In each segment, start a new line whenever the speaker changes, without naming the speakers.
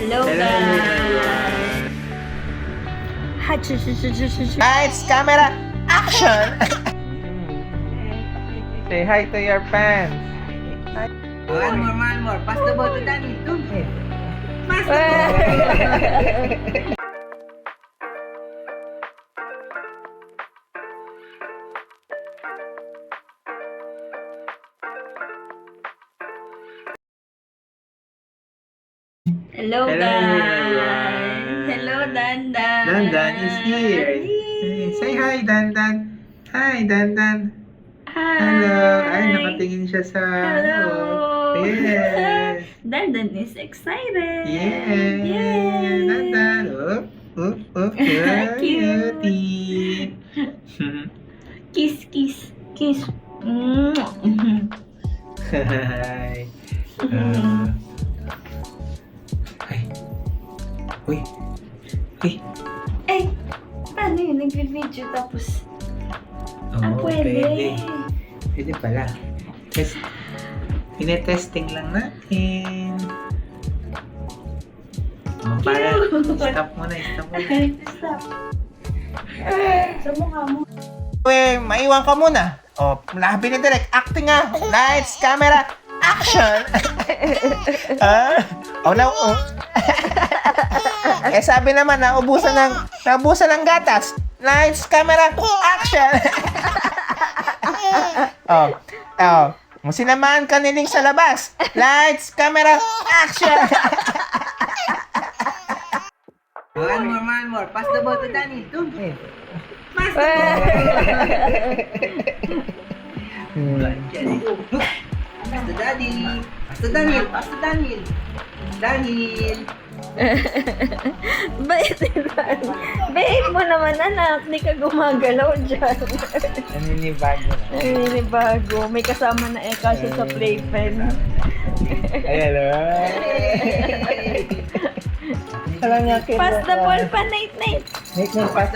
Hello guys!
Lights, camera, action! Say hi to your fans.
One more. Pass the ball to Danny. Don't hit. Pass the ball.
Hello
Hello,
guys!
everyone.
Hello Dandan!
Dandan is here. Say hi, Dandan. Hi, Dandan.
Hi!
Hello. Ay, nakatingin siya sa...
Hello!
Yes.
Dandan is excited!
Yes.
Yay!
Dandan.
Cute.
Cutie.
Kiss, kiss, kiss!
Hi. Uy.
Eh, paano yun? Nagvi-video tapos...
Oo,
pwede.
Pwede pala. Tinetesting lang natin. Oh, para
Cute.
stop muna.
Stop. Sa mukha mo.
Uy, maiwan ka muna. Oh, labi ni Direk. Acting nga. Lights, camera, action! Oh, now, eh, sabi naman, naubusan ng gatas. Lights, camera, action! Sinamahan ka niling sa labas. Lights, camera, action!
One more. Pass the ball to Danny. Don't hit. Pass the ball. Pass to Daddy. Pass to Daniel. Daniel.
Babe mo naman anak, di ka gumagalaw dyan. Naninibago. May kasama na Eka siya sa playpen.
Ayan o.
Pass the ball pa, Nate.
Pass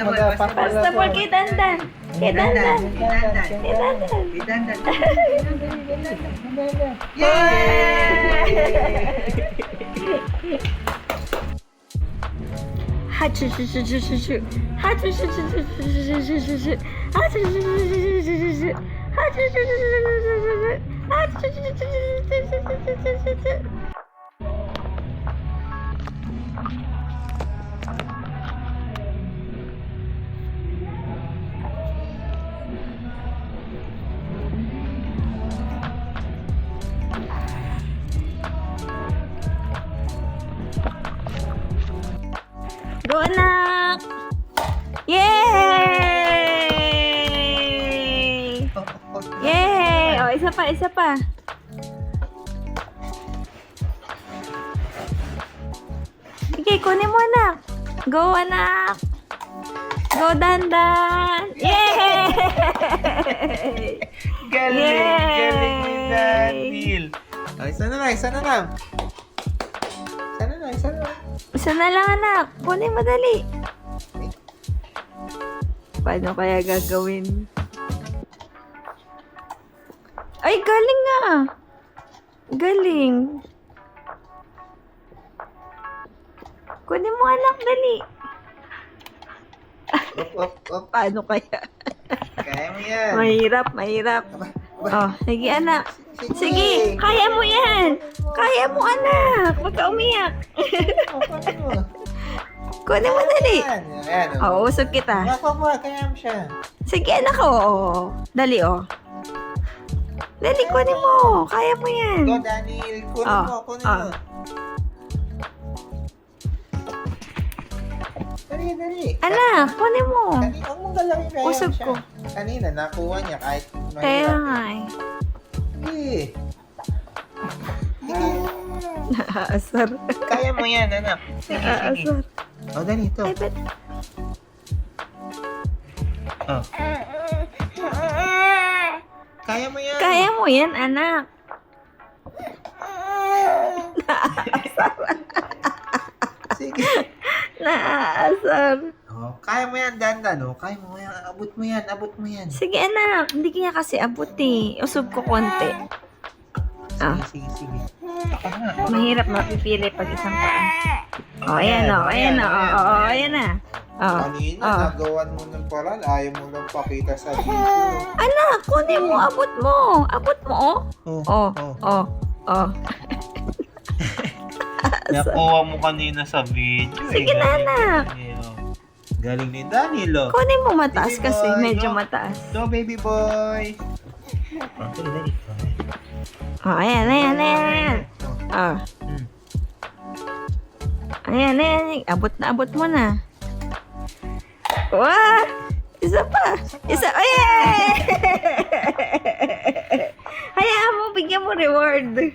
Pass the ball kay Dandan. Kay Dandan. Go anak! Yay! Yay! Oh, isa pa. Sige, kunin mo anak. Go anak! Go Dandan! Yay!
Galing ni Daniel. Oh, isa na lang.
Isa na lang anak. Kunin mo dali. Paano kaya gagawin? Ay, galing nga. Galing. Kunin mo anak, dali.
Op.
Paano kaya?
Kaya mo yan.
Mahirap. Oh, sige anak. Sige, kaya mo yan. Kaya mo anak. Huwag ka umiyak. Kunin mo dali.
Ayan.
Oh, usog kita.
Kaya mo siya.
Sige anak, oh. Dali, oh. Dali, kunin mo. Kaya mo yan.
Go, Daniel. Kunin mo. Dali.
Anak, kunin mo.
Huwag mong galawin kaya
Usog
siya.
ko.
Kanina, nakuha niya kahit
Kaya
mahirap.
nga eh.
Sige.
Naaasar.
Kaya mo yan, anak. Sige.
Naaasar.
O, dali, ito.
Ay, ba't?
Oh. Kaya mo yan.
Kaya mo yan, anak.
Sige.
Naaasar.
Oh, kaya mo yan, Dandan. Oh, kaya mo yan. Abot mo yan.
Sige anak, hindi kaya kasi abot eh. Usog ko konti. Ah.
Sige. Ako na.
Mahirap mapipili pag isang paa. Oh, ayan o. Ayan o. Ayan na. Oh.
Kanina,
Oh.
nagawan mo ng paraan. Ayaw mo lang pakita sa video.
Anak, kunin mo. Abot mo. Abot mo, oh. Oh.
Nakuha mo kanina sa video.
Sige na, anak.
Galing ni Danilo.
Kunin mo mataas
Baby
kasi.
boy,
Medyo
go.
mataas.
Go, baby boy.
Oh, ayan. Oh. Ayan. Abot mo na. Wah! Isa pa. Ayan! Hayaan mo, bigyan mo reward.